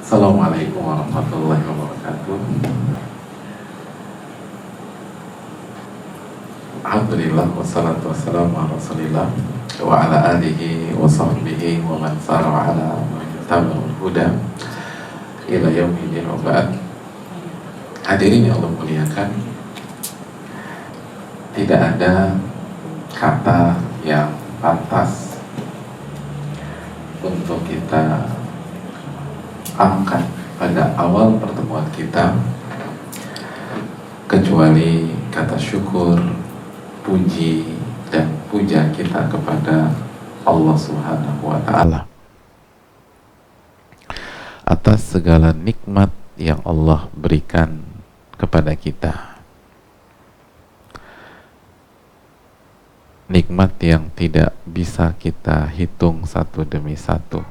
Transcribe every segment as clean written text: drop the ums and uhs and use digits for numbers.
Assalamualaikum warahmatullahi wabarakatuh. Alhamdulillah wassalatu wassalamu ala rasulillah wa ala alihi wa sahbihi wa man sara ala tabi'ul huda ila yaumil wa ba'd. Hadirin yang Allah muliakan, tidak ada kata yang pantas untuk kita angkat pada awal pertemuan kita kecuali kata syukur, puji dan puja kita kepada Allah Subhanahu wa ta'ala atas segala nikmat yang Allah berikan kepada kita, nikmat yang tidak bisa kita hitung satu demi satu.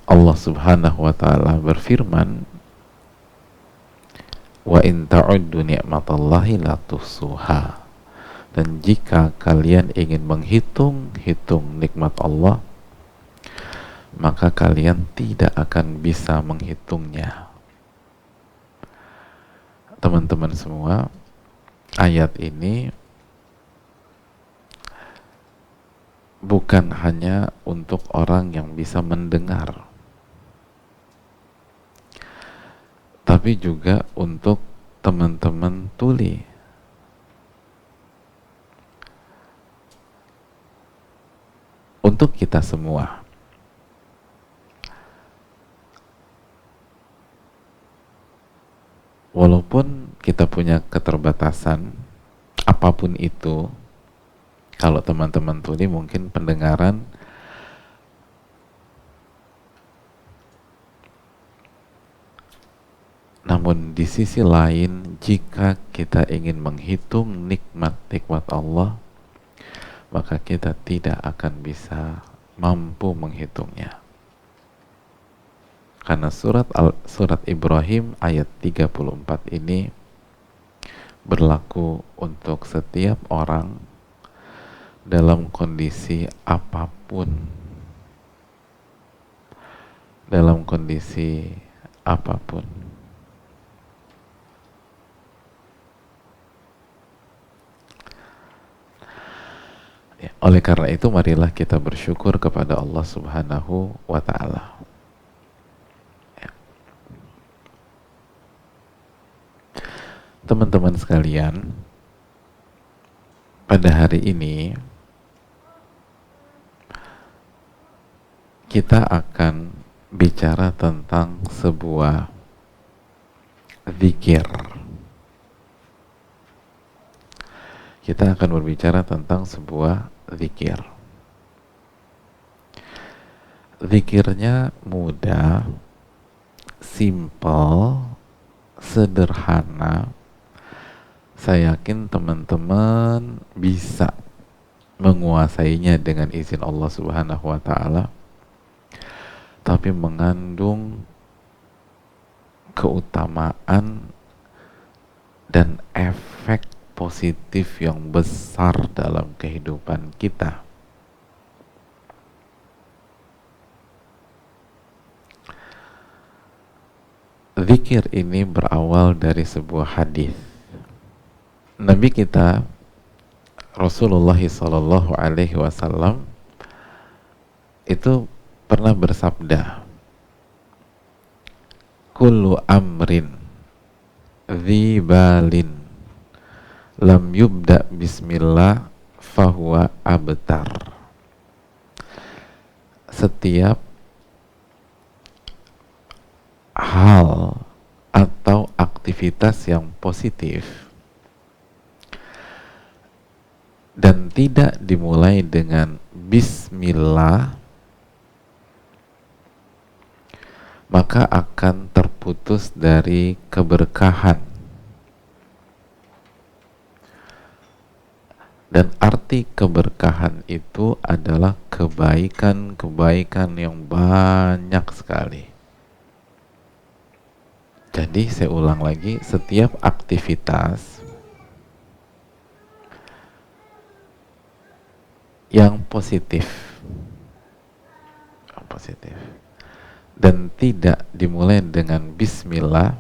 Allah Subhanahu wa ta'ala berfirman, wa in ta'uddu ni'matallahi la tuhsuha. Dan jika kalian ingin menghitung nikmat Allah, maka kalian tidak akan bisa menghitungnya. Teman-teman semua, ayat ini bukan hanya untuk orang yang bisa mendengar, tapi juga untuk teman-teman tuli. Untuk kita semua. Walaupun kita punya keterbatasan, apapun itu, kalau teman-teman tuli mungkin pendengaran namun di sisi lain, jika kita ingin menghitung nikmat-nikmat Allah, maka kita tidak akan bisa mampu menghitungnya. Karena surat Ibrahim ayat 34 ini berlaku untuk setiap orang dalam kondisi apapun. Dalam kondisi apapun. Oleh karena itu, marilah kita bersyukur kepada Allah Subhanahu wa ta'ala. Teman-teman sekalian, pada hari ini kita akan bicara tentang sebuah zikir. Kita akan berbicara tentang sebuah zikir. Zikirnya mudah, simple, sederhana. Saya yakin teman-teman bisa menguasainya dengan izin Allah Subhanahu wa ta'ala, tapi mengandung keutamaan dan efek positif yang besar dalam kehidupan kita. Zikir ini berawal dari sebuah hadis. Nabi kita Rasulullah sallallahu alaihi wasallam itu pernah bersabda, kullu amrin dzi balin lam yubda bismillah fahuwa abtar. Setiap hal atau aktivitas yang positif dan tidak dimulai dengan bismillah, maka akan terputus dari keberkahan. Dan arti keberkahan itu adalah kebaikan-kebaikan yang banyak sekali. Jadi saya ulang lagi, setiap aktivitas yang positif dan tidak dimulai dengan bismillah,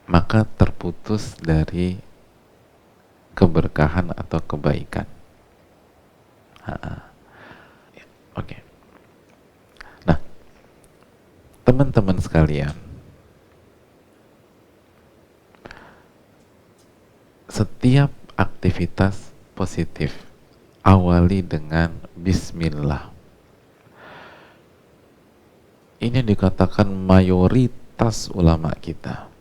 maka terputus dari keberkahan atau kebaikan. Oke. Nah, teman-teman sekalian, setiap aktivitas positif awali dengan bismillah. Ini dikatakan mayoritas ulama kita.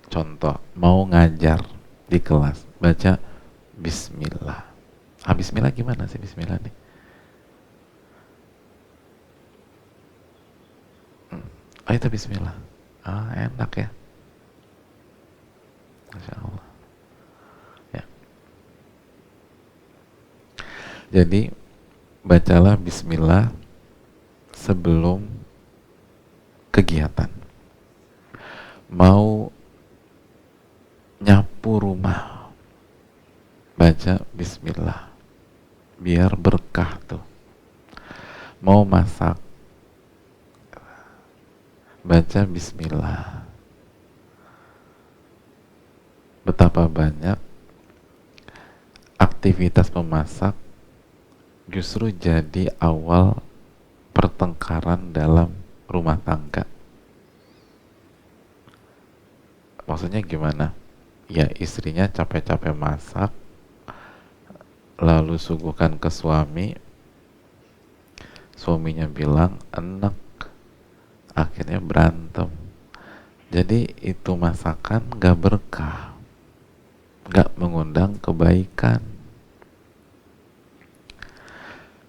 Contoh, mau ngajar di kelas, baca bismillah. Bismillah gimana sih bismillah nih? Itu bismillah. Enak ya. Masya Allah. Ya. Jadi, bacalah bismillah sebelum kegiatan. Mau nyapu rumah, baca bismillah, biar berkah tuh. Mau masak, baca bismillah. Betapa banyak aktivitas memasak justru jadi awal pertengkaran dalam rumah tangga. Maksudnya gimana? Ya, istrinya capek-capek masak, lalu suguhkan ke suami, suaminya bilang enak, akhirnya berantem. Jadi itu masakan gak berkah, gak mengundang kebaikan.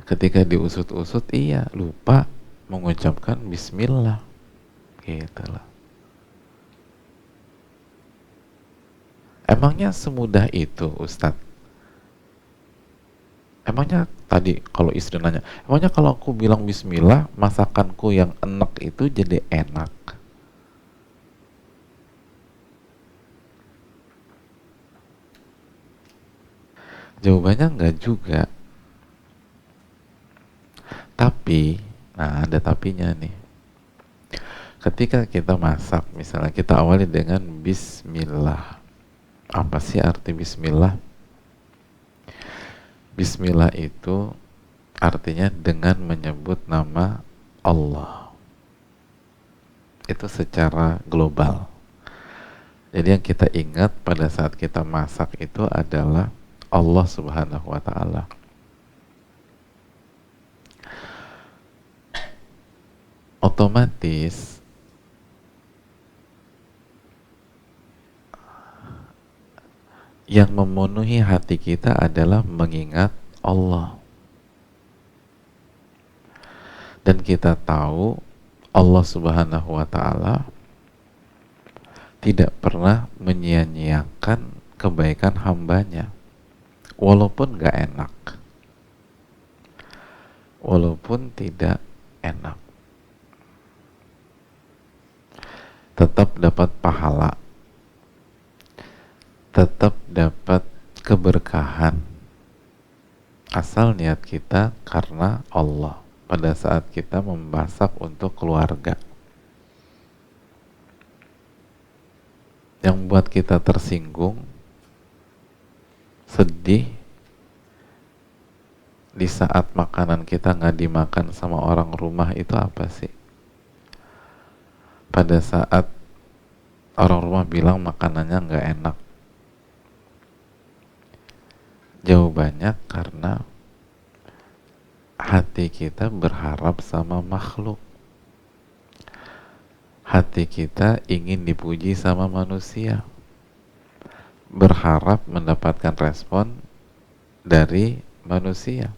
Ketika diusut-usut, iya, lupa mengucapkan bismillah, gitu loh. Emangnya semudah itu, Ustadz? Emangnya tadi kalau istri nanya, emangnya kalau aku bilang bismillah, masakanku yang enak itu jadi enak? Jawabannya enggak juga. Tapi, ada tapinya nih. Ketika kita masak, misalnya kita awali dengan bismillah. Apa sih arti bismillah? Bismillah itu artinya dengan menyebut nama Allah. Itu secara global. Jadi yang kita ingat pada saat kita masak itu adalah Allah Subhanahu wa ta'ala. Otomatis yang memenuhi hati kita adalah mengingat Allah. Dan kita tahu Allah Subhanahu wa ta'ala tidak pernah menyia-nyiakan kebaikan hambanya, walaupun gak enak, walaupun tidak enak, tetap dapat pahala, tetap dapat keberkahan, asal niat kita karena Allah pada saat kita memasak untuk keluarga. Yang buat kita tersinggung, sedih di saat makanan kita nggak dimakan sama orang rumah itu apa sih? Pada saat orang rumah bilang makanannya nggak enak, jawabannya karena hati kita berharap sama makhluk. Hati kita ingin dipuji sama manusia, berharap mendapatkan respon dari manusia.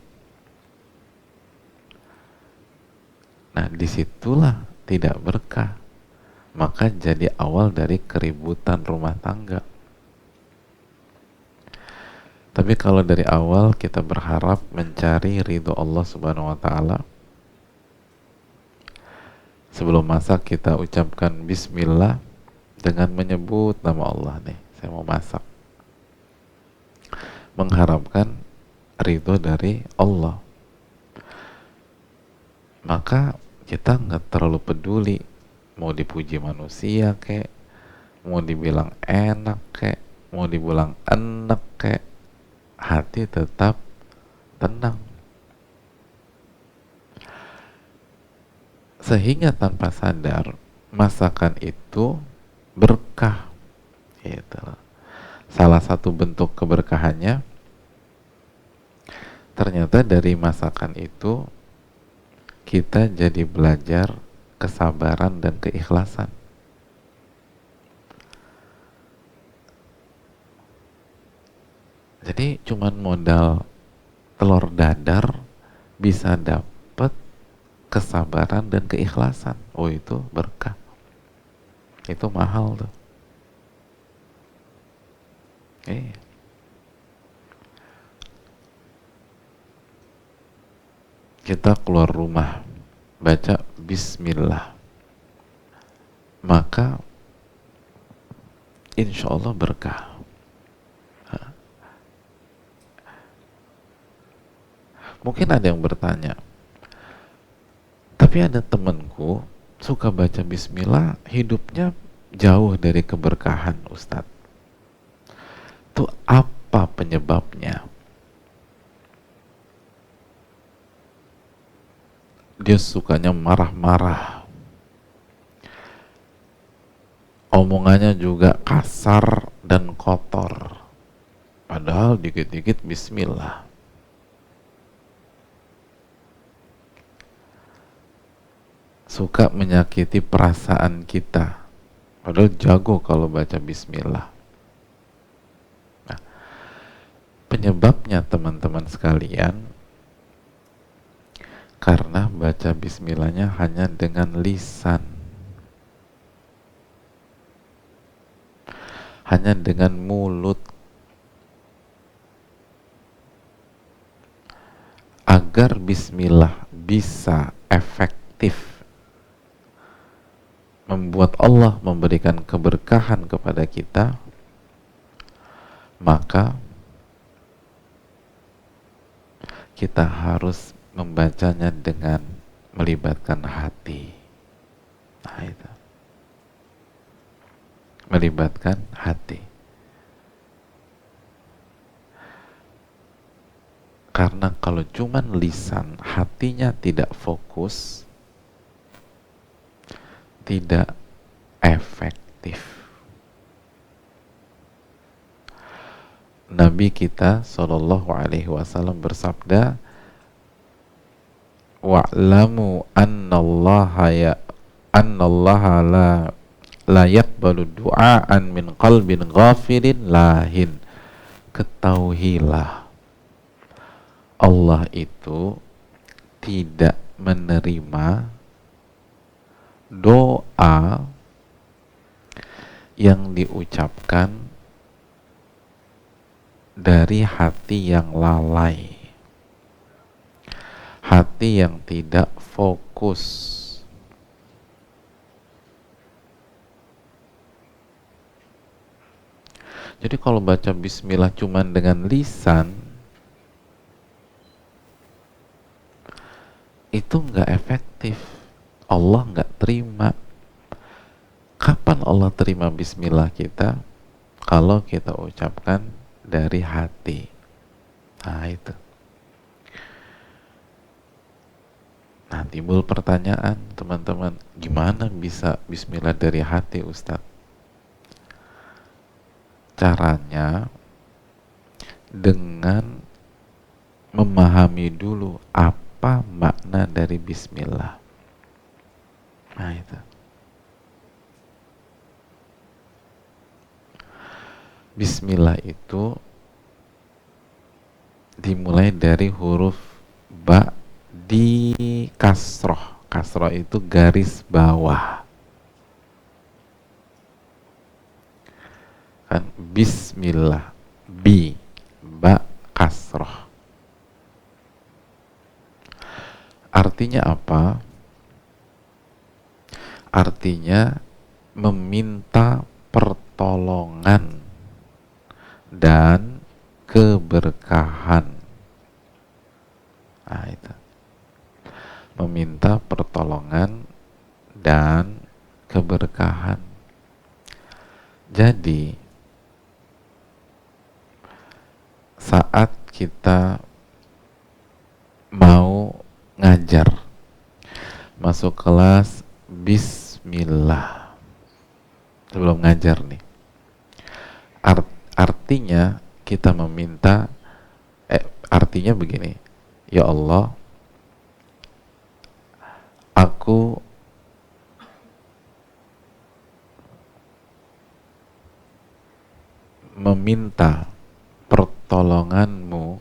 Nah, disitulah tidak berkah, maka jadi awal dari keributan rumah tangga. Tapi kalau dari awal kita berharap mencari ridho Allah Subhanahu wa ta'ala, sebelum masak kita ucapkan bismillah dengan menyebut nama Allah nih, saya mau masak, mengharapkan ridho dari Allah, maka kita nggak terlalu peduli mau dipuji manusia kek, mau dibilang enak kek, mau dibilang enak kek, hati tetap tenang. Sehingga tanpa sadar masakan itu berkah gitu. Salah satu bentuk keberkahannya ternyata dari masakan itu kita jadi belajar kesabaran dan keikhlasan. Jadi cuman modal telur dadar bisa dapat kesabaran dan keikhlasan. Oh, itu berkah. Itu mahal tuh. Kita keluar rumah baca bismillah, maka insya Allah berkah. Mungkin ada yang bertanya, tapi ada temanku suka baca bismillah, hidupnya jauh dari keberkahan, Ustadz. Itu apa penyebabnya? Dia sukanya marah-marah, omongannya juga kasar dan kotor, padahal dikit-dikit bismillah. Suka menyakiti perasaan kita, padahal jago kalau baca bismillah. Nah, penyebabnya teman-teman sekalian, karena baca bismillahnya hanya dengan lisan, hanya dengan mulut. Agar bismillah bisa efektif membuat Allah memberikan keberkahan kepada kita, maka kita harus membacanya dengan melibatkan hati. Nah, itu melibatkan hati. Karena kalau cuman lisan, hatinya tidak fokus, tidak efektif. Nabi kita Shallallahu Alaihi Wasallam bersabda, wa'lamu annallaha la yaqbalu du'aan min qalbin ghafilin lahin. Ketahuilah, Allah itu tidak menerima doa yang diucapkan dari hati yang lalai, hati yang tidak fokus. Jadi kalau baca bismillah cuman dengan lisan, itu nggak efektif. Allah nggak terima. Kapan Allah terima bismillah kita? Kalau kita ucapkan dari hati. Nah, itu. Nah, timbul pertanyaan, teman-teman, gimana bisa bismillah dari hati, Ustadz? Caranya dengan memahami dulu apa makna dari bismillah. Nah, itu. Bismillah itu dimulai dari huruf ba di kasroh. Kasroh itu garis bawah. Kan bismillah, bi, ba, kasroh. Artinya apa? Artinya meminta pertolongan dan keberkahan. Nah, itu. Meminta pertolongan keberkahan. Jadi saat kita mau ngajar, masuk kelas, bismillah sebelum ngajar nih. Artinya kita meminta, artinya begini, ya Allah, aku meminta pertolonganmu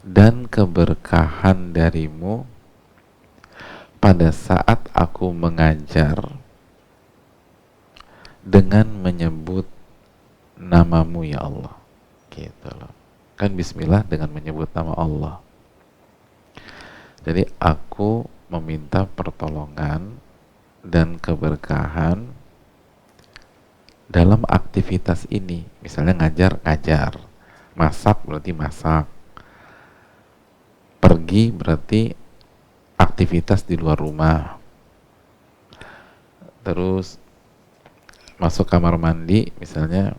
dan keberkahan darimu pada saat aku mengajar dengan menyebut namamu ya Allah, gitu loh. Kan bismillah dengan menyebut nama Allah. Jadi aku meminta pertolongan dan keberkahan dalam aktivitas ini. Misalnya ngajar, masak berarti masak, pergi berarti aktivitas di luar rumah, terus masuk kamar mandi misalnya,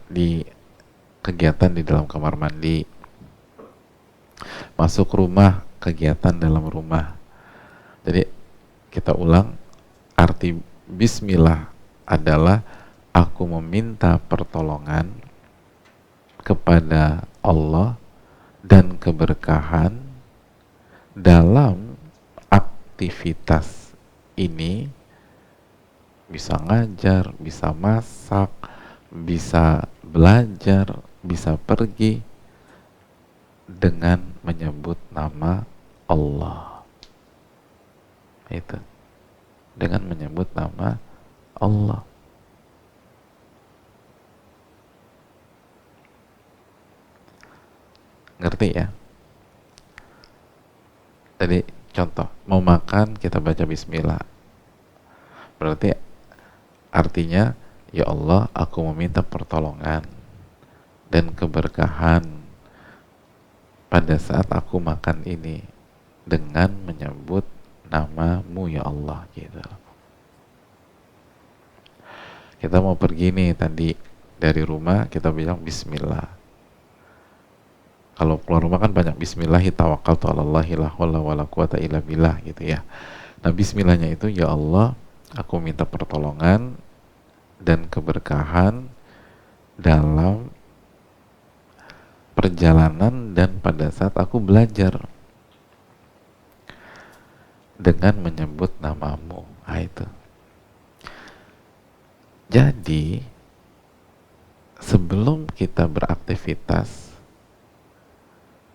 di kegiatan di dalam kamar mandi, masuk rumah, kegiatan dalam rumah. Jadi kita ulang, arti bismillah adalah aku meminta pertolongan kepada Allah dan keberkahan dalam aktivitas ini, bisa ngajar, bisa masak, bisa belajar, bisa pergi, dengan menyebut nama Allah. Itu, dengan menyebut nama Allah. Ngerti ya? Jadi contoh, mau makan kita baca bismillah, berarti artinya ya Allah, aku meminta pertolongan dan keberkahan pada saat aku makan ini dengan menyebut namamu ya Allah, gitu. Kita mau pergi nih tadi dari rumah, kita bilang bismillah. Kalau keluar rumah kan banyak bismillahi tawakkaltu 'alallahi la haula wala quwata illa billah gitu ya. Nah, bismillahnya itu ya Allah, aku minta pertolongan dan keberkahan dalam perjalanan dan pada saat aku belajar dengan menyebut namamu. Nah, itu. Jadi sebelum kita beraktivitas,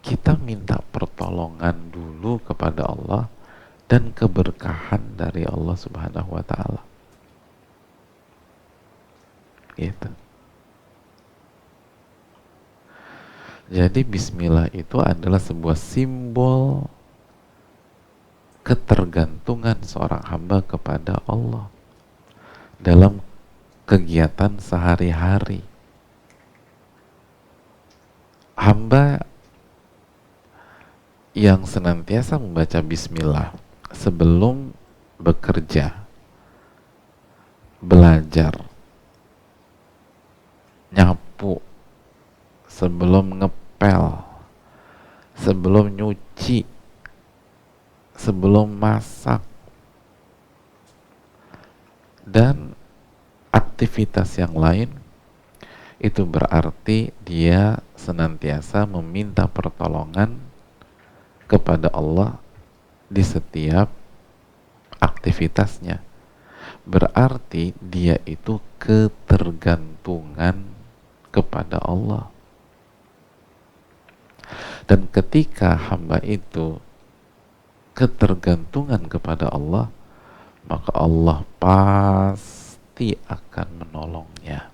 kita minta pertolongan dulu kepada Allah dan keberkahan dari Allah Subhanahu wa Ta'ala. Gitu. Jadi bismillah itu adalah sebuah simbol ketergantungan seorang hamba kepada Allah dalam kegiatan sehari-hari. Hamba yang senantiasa membaca bismillah sebelum bekerja, belajar, nyapu, sebelum ngepel, sebelum nyuci, sebelum masak, dan aktivitas yang lain, itu berarti dia senantiasa meminta pertolongan kepada Allah di setiap aktivitasnya. Berarti dia itu ketergantungan kepada Allah. Dan ketika hamba itu ketergantungan kepada Allah, maka Allah pasti akan menolongnya.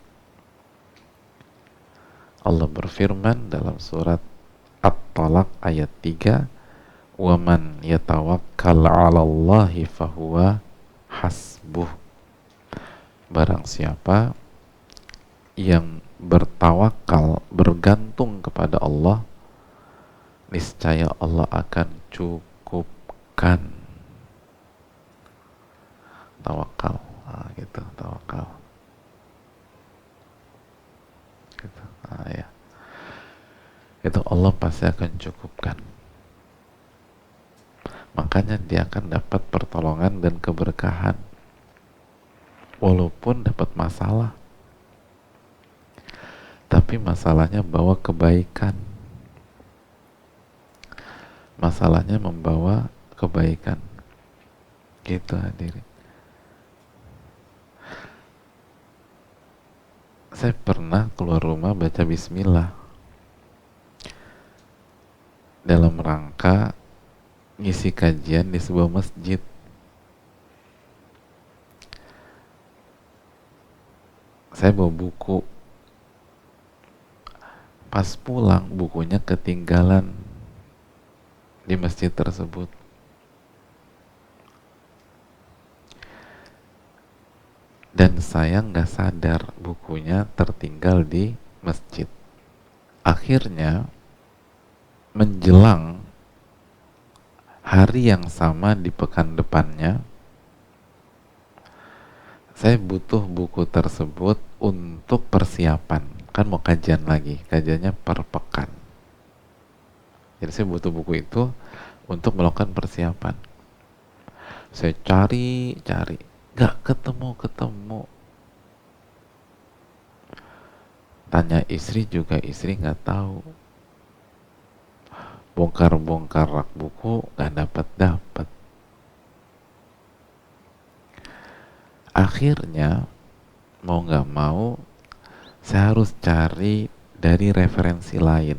Allah berfirman dalam surat At-Talaq ayat 3, "Waman yatawakkal 'alallahi fahuwa hasbuh." Barang siapa yang bertawakal, bergantung kepada Allah, niscaya Allah akan cukupkan. tawakal. Gitu, tawakal. Gitu. Ya. Itu Allah pasti akan cukupkan. Makanya dia akan dapat pertolongan dan keberkahan walaupun dapat masalah, tapi masalahnya bawa kebaikan. Masalahnya membawa kebaikan. Gitu hadirin. Saya pernah keluar rumah baca bismillah dalam rangka ngisi kajian di sebuah masjid. Saya bawa buku. Pas pulang bukunya ketinggalan di masjid tersebut. Dan saya nggak sadar bukunya tertinggal di masjid. Akhirnya menjelang hari yang sama di pekan depannya, saya butuh buku tersebut untuk persiapan. Kan mau kajian lagi, kajiannya per pekan. Jadi saya butuh buku itu untuk melakukan persiapan. Saya cari, nggak ketemu. Tanya istri juga, istri nggak tahu. Bongkar rak buku, nggak dapat. Akhirnya mau nggak mau saya harus cari dari referensi lain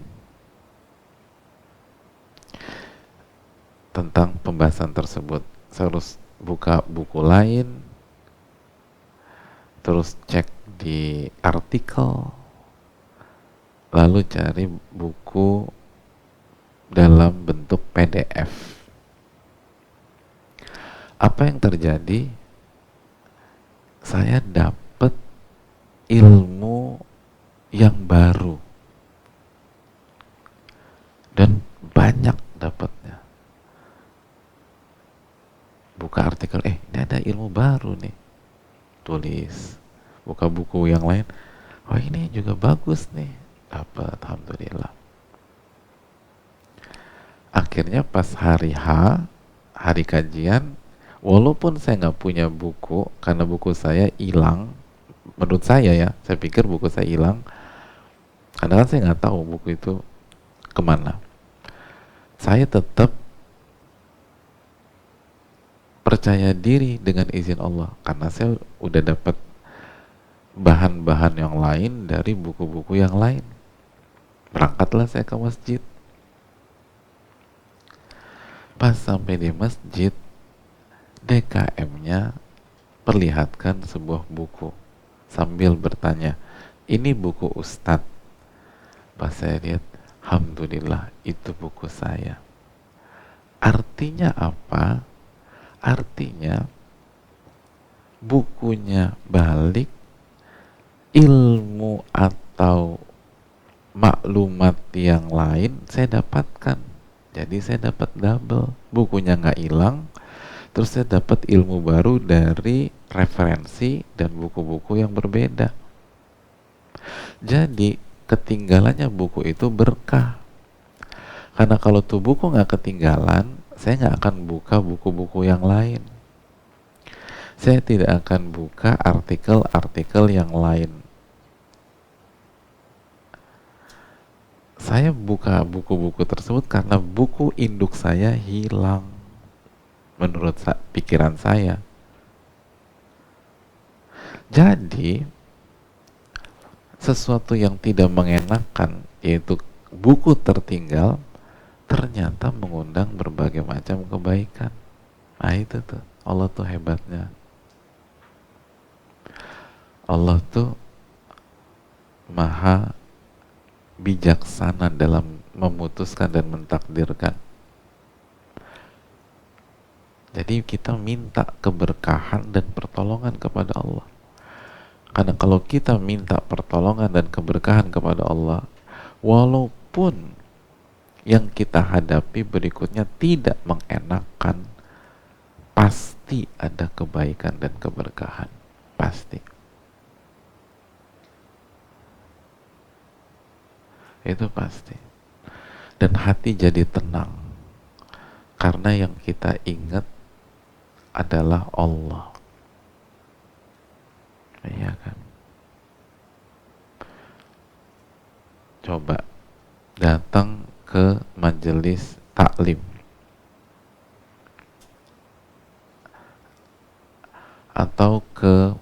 tentang pembahasan tersebut. Saya harus buka buku lain, terus cek di artikel, lalu cari buku dalam bentuk PDF. Apa yang terjadi? Saya dapat ilmu yang baru dan banyak dapatnya. Buka artikel, ini ada ilmu baru nih, tulis. Buka buku yang lain, ini juga bagus nih, dapat, alhamdulillah. Akhirnya pas hari H, hari kajian, walaupun saya nggak punya buku karena buku saya hilang, menurut saya saya pikir buku saya hilang, karena kan saya nggak tahu buku itu kemana. Saya tetap percaya diri dengan izin Allah karena saya udah dapat bahan-bahan yang lain dari buku-buku yang lain. Berangkatlah saya ke masjid. Pas sampai di masjid, DKM-nya perlihatkan sebuah buku sambil bertanya, ini buku Ustadz. Pas saya lihat, alhamdulillah itu buku saya. Artinya apa? Artinya bukunya balik, ilmu atau maklumat yang lain saya dapatkan. Jadi saya dapat double, bukunya nggak hilang, terus saya dapat ilmu baru dari referensi dan buku-buku yang berbeda. Jadi ketinggalannya buku itu berkah. Karena kalau tuh buku nggak ketinggalan, saya nggak akan buka buku-buku yang lain. Saya tidak akan buka artikel-artikel yang lain. Saya buka buku-buku tersebut karena buku induk saya hilang. Menurut pikiran saya. Jadi, sesuatu yang tidak mengenakan, yaitu buku tertinggal, ternyata mengundang berbagai macam kebaikan. Nah itu tuh, Allah tuh hebatnya. Allah tuh maha bijaksana dalam memutuskan dan mentakdirkan. Jadi kita minta keberkahan dan pertolongan kepada Allah. Karena kalau kita minta pertolongan dan keberkahan kepada Allah, walaupun yang kita hadapi berikutnya tidak mengenakan, pasti ada kebaikan dan keberkahan, pasti. Itu pasti. Dan hati jadi tenang karena yang kita ingat adalah Allah. Iya kan? Coba datang ke majelis taklim atau ke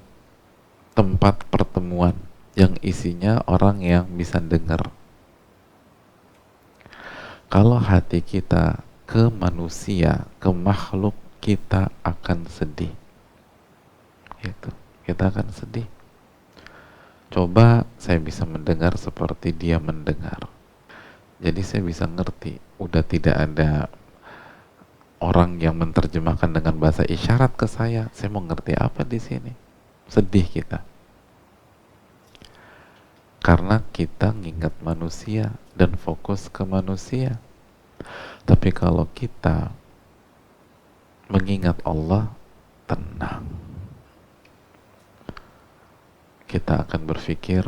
tempat pertemuan yang isinya orang yang bisa dengar. Kalau hati kita ke manusia, ke makhluk, kita akan sedih. Gitu. Kita akan sedih. Coba saya bisa mendengar seperti dia mendengar. Jadi saya bisa ngerti, udah tidak ada orang yang menerjemahkan dengan bahasa isyarat ke saya mau ngerti apa di sini. Sedih kita. Karena kita ngingat manusia dan fokus ke manusia. Tapi kalau kita mengingat Allah, tenang. Kita akan berpikir,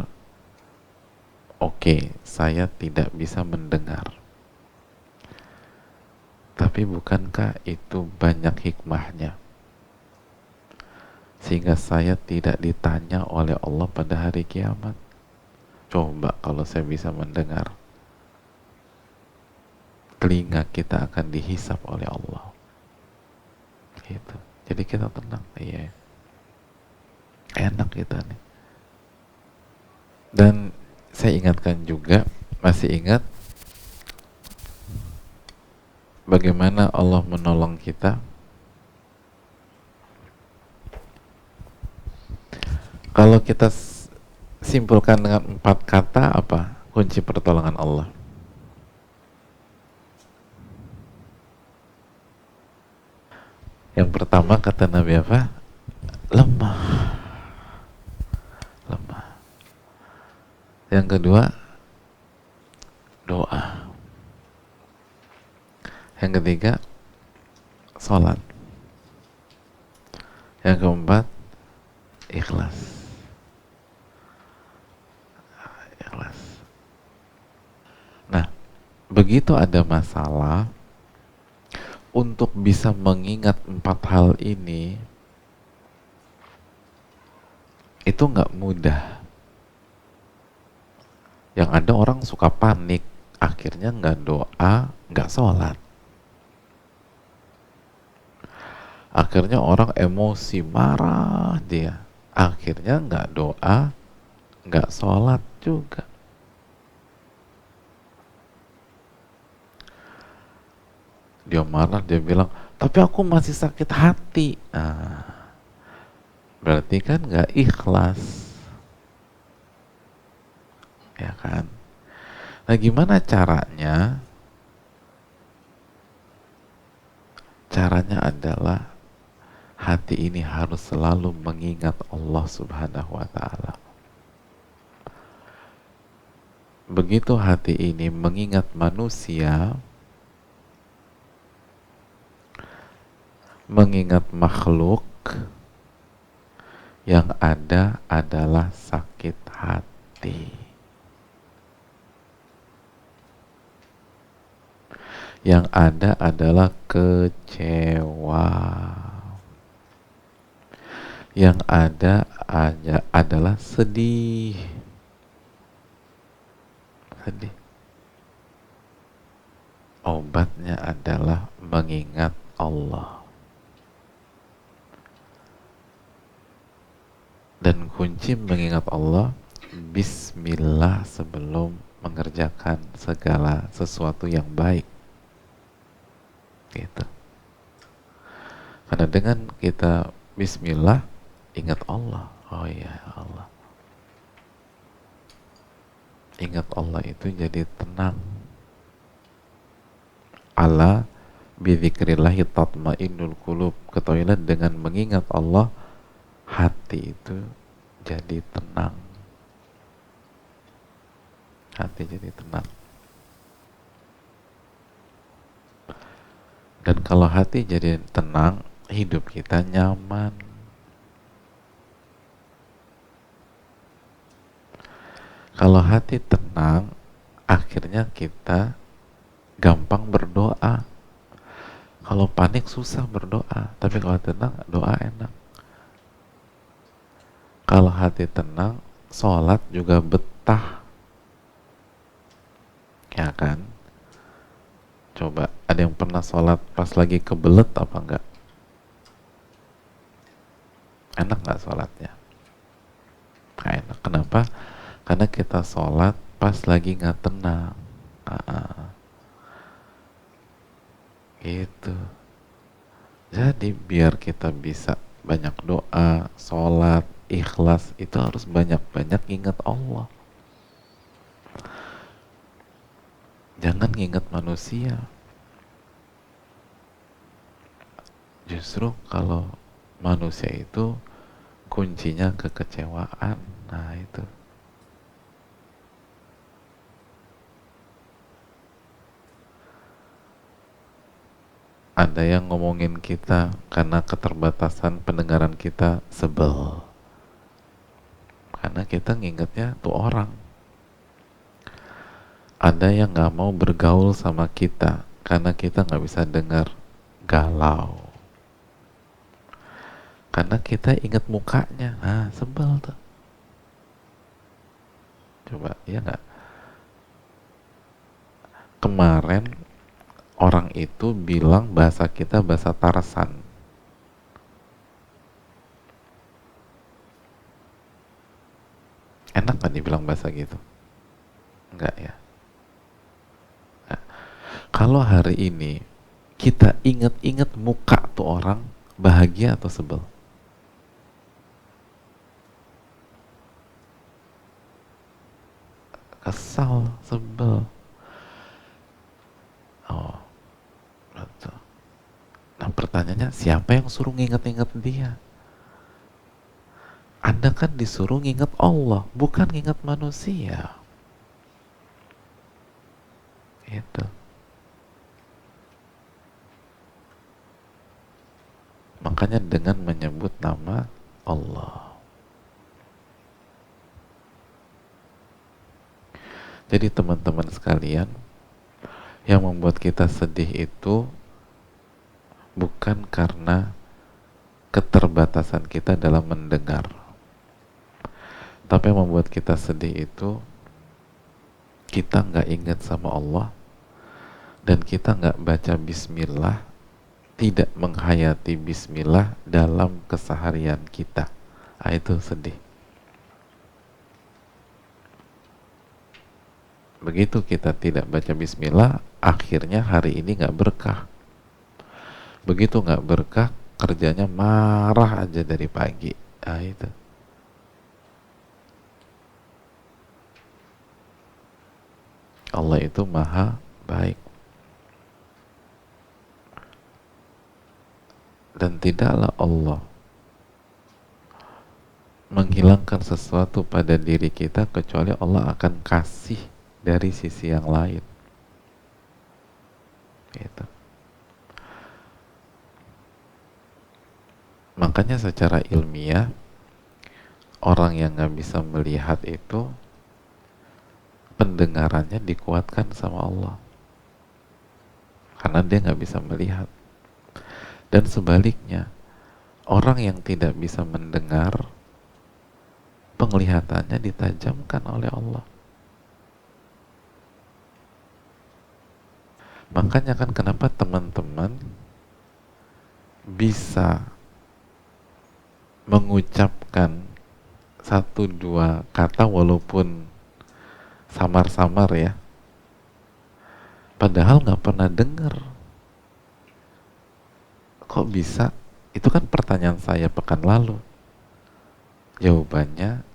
oke, saya tidak bisa mendengar. Tapi bukankah itu banyak hikmahnya? Sehingga saya tidak ditanya oleh Allah pada hari kiamat. Coba kalau saya bisa mendengar, telinga kita akan dihisap oleh Allah. Gitu. Jadi kita tenang. Iya. Enak kita nih. Dan saya ingatkan juga, masih ingat bagaimana Allah menolong kita? Kalau kita simpulkan dengan 4 kata, apa kunci pertolongan Allah? Yang pertama kata Nabi apa? Lemah. Lemah. Yang kedua, doa. Yang ketiga, sholat. Yang keempat, ikhlas. Ikhlas. Nah, begitu ada masalah, untuk bisa mengingat 4 hal ini, itu nggak mudah. Yang ada orang suka panik, akhirnya nggak doa, nggak sholat. Akhirnya orang emosi, marah dia. Akhirnya nggak doa, nggak sholat juga. Dia marah, dia bilang, tapi aku masih sakit hati. Nah, berarti kan nggak ikhlas. Ya kan? Nah, gimana caranya? Caranya adalah hati ini harus selalu mengingat Allah Subhanahu wa ta'ala. Begitu hati ini mengingat manusia, mengingat makhluk, yang ada adalah sakit hati. Yang ada adalah kecewa. Yang ada adalah sedih. Sedih. Obatnya adalah mengingat Allah. Dan kunci mengingat Allah, bismillah sebelum mengerjakan segala sesuatu yang baik. Gitu. Karena dengan kita bismillah, ingat Allah. Oh iya, Allah. Ingat Allah itu jadi tenang. Ala bidzikrillahi tatmainnul qulub. Ketahuilah dengan mengingat Allah, hati itu jadi tenang. Hati jadi tenang. Dan kalau hati jadi tenang, hidup kita nyaman. Kalau hati tenang, akhirnya kita gampang berdoa. Kalau panik susah berdoa, tapi kalau tenang doa enak. Kalau hati tenang, sholat juga betah, ya kan? Coba, ada yang pernah sholat pas lagi kebelet apa enggak? Enak nggak sholatnya? Nggak enak. Kenapa? Karena kita sholat pas lagi nggak tenang. Gitu. Jadi biar kita bisa banyak doa, sholat, ikhlas, itu harus banyak-banyak ingat Allah. Jangan ingat manusia. Justru kalau manusia itu kuncinya kekecewaan. Nah itu. Ada yang ngomongin kita karena keterbatasan pendengaran kita, sebel. Karena kita ngingetnya tuh orang. Ada yang gak mau bergaul sama kita karena kita gak bisa dengar, galau. Karena kita ingat mukanya, nah sebel tuh. Coba, ya nggak? Kemarin orang itu bilang bahasa kita bahasa Tarsan. Enak nggak dibilang bahasa gitu? Enggak ya? Nah, kalau hari ini kita inget-inget muka tuh orang, bahagia atau sebel? Kesal, sebel. Oh, betul. Nah pertanyaannya, siapa yang suruh nginget-inget dia? Anda kan disuruh nginget Allah, bukan nginget manusia. Itu. Makanya dengan menyebut nama Allah. Jadi teman-teman sekalian, yang membuat kita sedih itu bukan karena keterbatasan kita dalam mendengar, tapi yang membuat kita sedih itu kita nggak ingat sama Allah dan kita nggak baca Bismillah, tidak menghayati Bismillah dalam keseharian kita. Nah, itu sedih. Begitu kita tidak baca Bismillah, akhirnya hari ini nggak berkah. Begitu nggak berkah, kerjanya marah aja dari pagi. Nah itu. Allah itu maha baik. Dan tidaklah Allah menghilangkan sesuatu pada diri kita kecuali Allah akan kasih dari sisi yang lain. Gitu. Makanya secara ilmiah, orang yang nggak bisa melihat itu pendengarannya dikuatkan sama Allah karena dia nggak bisa melihat. Dan sebaliknya, orang yang tidak bisa mendengar, penglihatannya ditajamkan oleh Allah. Makanya kan kenapa teman-teman bisa mengucapkan satu dua kata walaupun samar-samar ya, padahal nggak pernah dengar. Kok bisa? Itu kan pertanyaan saya pekan lalu. Jawabannya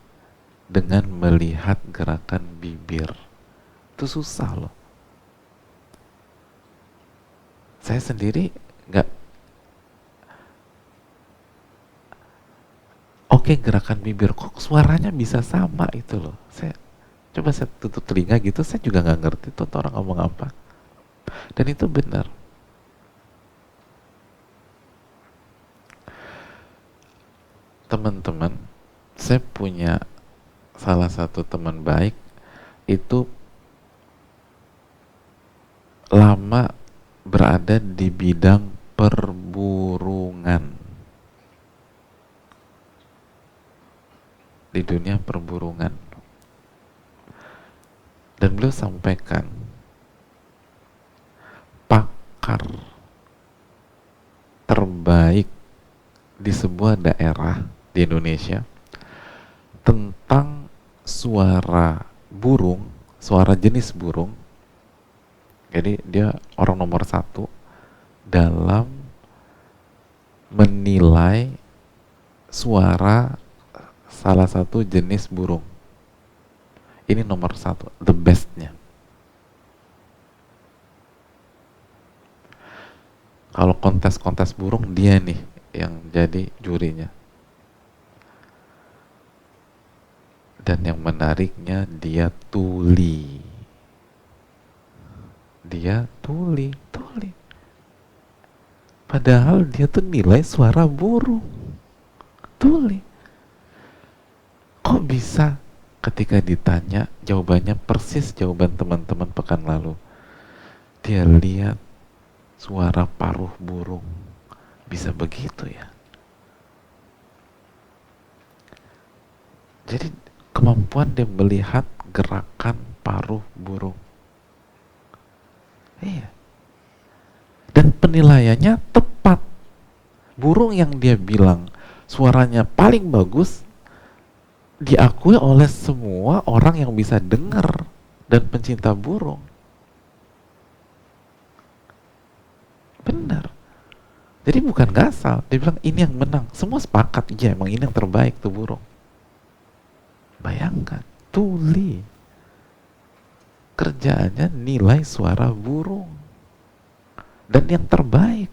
dengan melihat gerakan bibir. Itu susah loh. Saya sendiri nggak. Oke, gerakan bibir, kok suaranya bisa sama itu loh. Coba saya tutup telinga gitu, saya juga nggak ngerti tuh orang ngomong apa. Dan itu benar. teman-teman, saya punya salah satu teman baik itu lama berada di bidang perburungan, di dunia perburungan, dan beliau sampaikan pakar terbaik di sebuah daerah di Indonesia tentang suara burung, suara jenis burung. Jadi dia orang nomor satu dalam menilai suara salah satu jenis burung. Ini nomor satu, the bestnya. Kalau kontes-kontes burung, dia nih yang jadi jurinya. Dan yang menariknya, dia tuli. Dia tuli. Padahal dia tuh nilai suara burung. Tuli. Kok bisa? Ketika ditanya, jawabannya persis jawaban teman-teman pekan lalu. Dia lihat suara paruh burung. Bisa begitu ya? Jadi kemampuan dia melihat gerakan paruh burung. Iya. Dan penilaiannya tepat. Burung yang dia bilang suaranya paling bagus diakui oleh semua orang yang bisa dengar dan pencinta burung. Benar. Jadi bukan ngasal. Dia bilang ini yang menang. Semua sepakat, iya emang ini yang terbaik tuh burung. Bayangkan, tuli. Kerjaannya nilai suara burung. Dan yang terbaik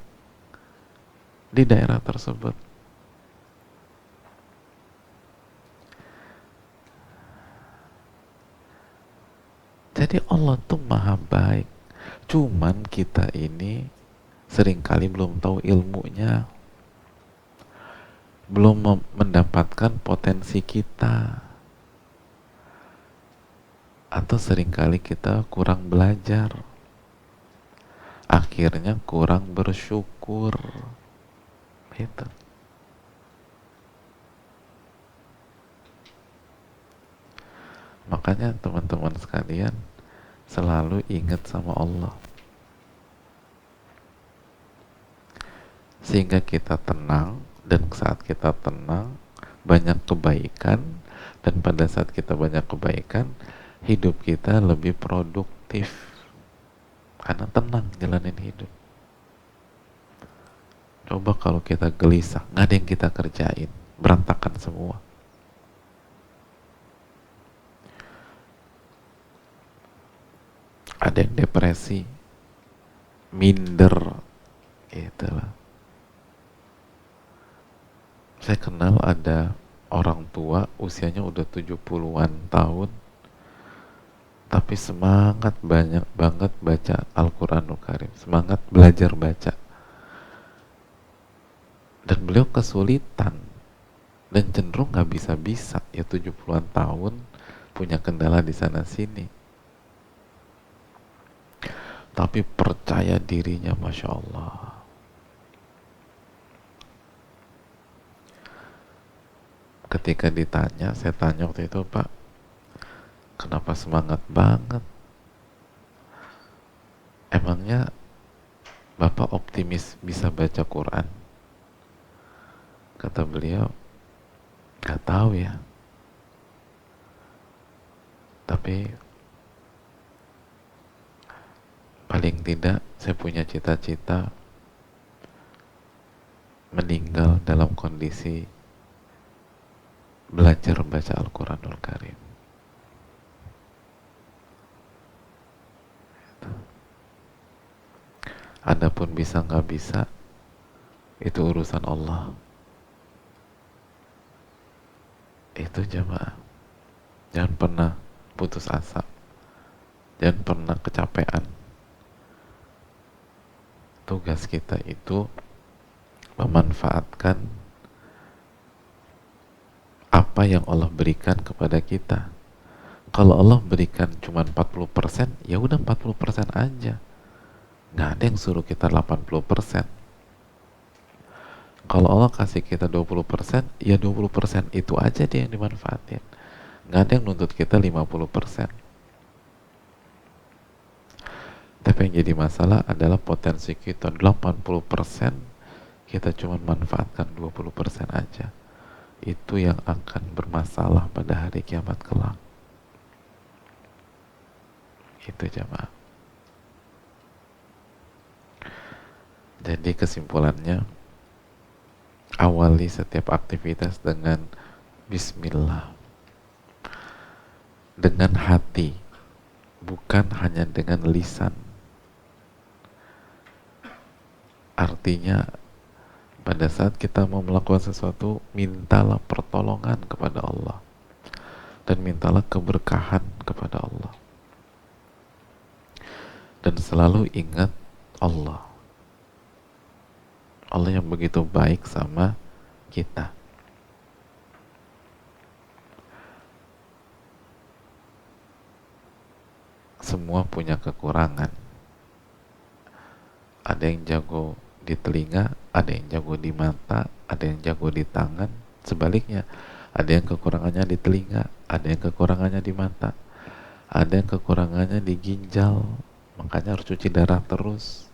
di daerah tersebut. Jadi Allah tuh maha baik. Cuman kita ini seringkali belum tahu ilmunya. Belum mendapatkan potensi kita. Atau seringkali kita kurang belajar. Akhirnya kurang bersyukur. Gitu. Makanya teman-teman sekalian selalu ingat sama Allah. Sehingga kita tenang, dan saat kita tenang banyak kebaikan, dan pada saat kita banyak kebaikan hidup kita lebih produktif karena tenang jalanin hidup. Coba kalau kita gelisah, nggak ada yang kita kerjain, berantakan semua. Ada yang depresi, minder, gitu lah. Saya kenal ada orang tua usianya udah 70-an tahun, tapi semangat banget baca Al-Quranul Karim, semangat belajar baca. Dan beliau kesulitan dan cenderung nggak bisa-bisa, ya 70-an tahun punya kendala di sana sini. Tapi percaya dirinya, Masya Allah. Ketika ditanya, saya tanya waktu itu, Pak, kenapa semangat banget? Emangnya Bapak optimis bisa baca Quran? Kata beliau, gak tahu ya. Tapi paling tidak saya punya cita-cita meninggal dalam kondisi belajar baca Al-Quranul Karim. Adapun bisa nggak bisa, itu urusan Allah. Itu jamaah. Jangan pernah putus asa. Jangan pernah kecapean. Tugas kita itu memanfaatkan apa yang Allah berikan kepada kita. Kalau Allah berikan cuma 40%, ya udah 40% aja. Nggak ada yang suruh kita 80%. Kalau Allah kasih kita 20%, ya 20% itu aja dia yang dimanfaatin. Nggak ada yang nuntut kita 50%. Tapi yang jadi masalah adalah potensi kita 80%, kita cuma manfaatkan 20% aja. Itu yang akan bermasalah pada hari kiamat kelak. Itu jamaah. Jadi kesimpulannya, awali setiap aktivitas dengan Bismillah, dengan hati, bukan hanya dengan lisan. Artinya pada saat kita mau melakukan sesuatu, mintalah pertolongan kepada Allah dan mintalah keberkahan kepada Allah, dan selalu ingat Allah yang begitu baik sama kita. Semua punya kekurangan. Ada yang jago di telinga, ada yang jago di mata, ada yang jago di tangan. Sebaliknya, ada yang kekurangannya di telinga, ada yang kekurangannya di mata, ada yang kekurangannya di ginjal, makanya harus cuci darah terus.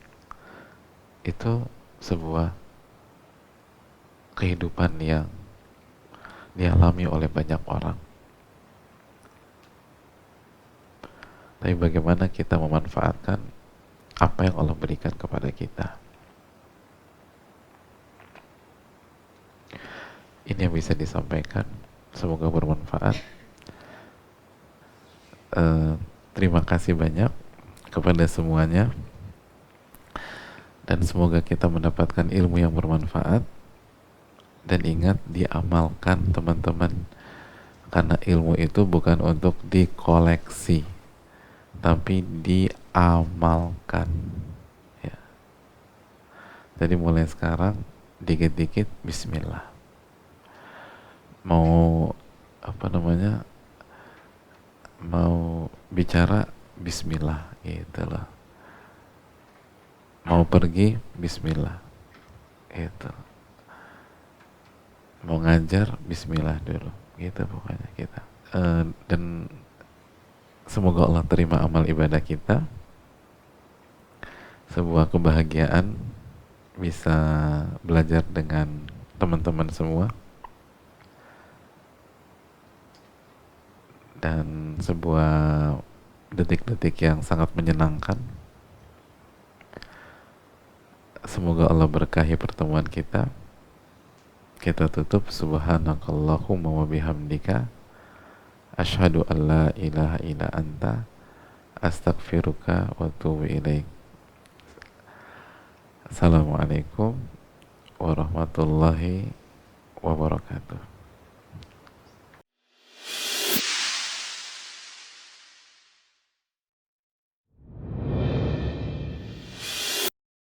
Itu sebuah kehidupan yang dialami oleh banyak orang. Tapi bagaimana kita memanfaatkan apa yang Allah berikan kepada kita? Ini yang bisa disampaikan. Semoga bermanfaat. Terima kasih banyak kepada semuanya, dan semoga kita mendapatkan ilmu yang bermanfaat. Dan ingat, diamalkan teman-teman, karena ilmu itu bukan untuk dikoleksi, tapi diamalkan ya. Jadi mulai sekarang dikit-dikit Bismillah. Mau mau bicara Bismillah gitu loh. Mau pergi Bismillah gitu. Mau ngajar Bismillah dulu gitu pokoknya kita. Dan semoga Allah terima amal ibadah kita. Sebuah kebahagiaan bisa belajar dengan teman-teman semua, dan sebuah detik-detik yang sangat menyenangkan. Semoga Allah berkahi pertemuan kita. Kita tutup, subhanakallahumma wa bihamdika asyhadu an la ilaha illa anta astaghfiruka wa atubu ilaik. Assalamualaikum warahmatullahi wabarakatuh.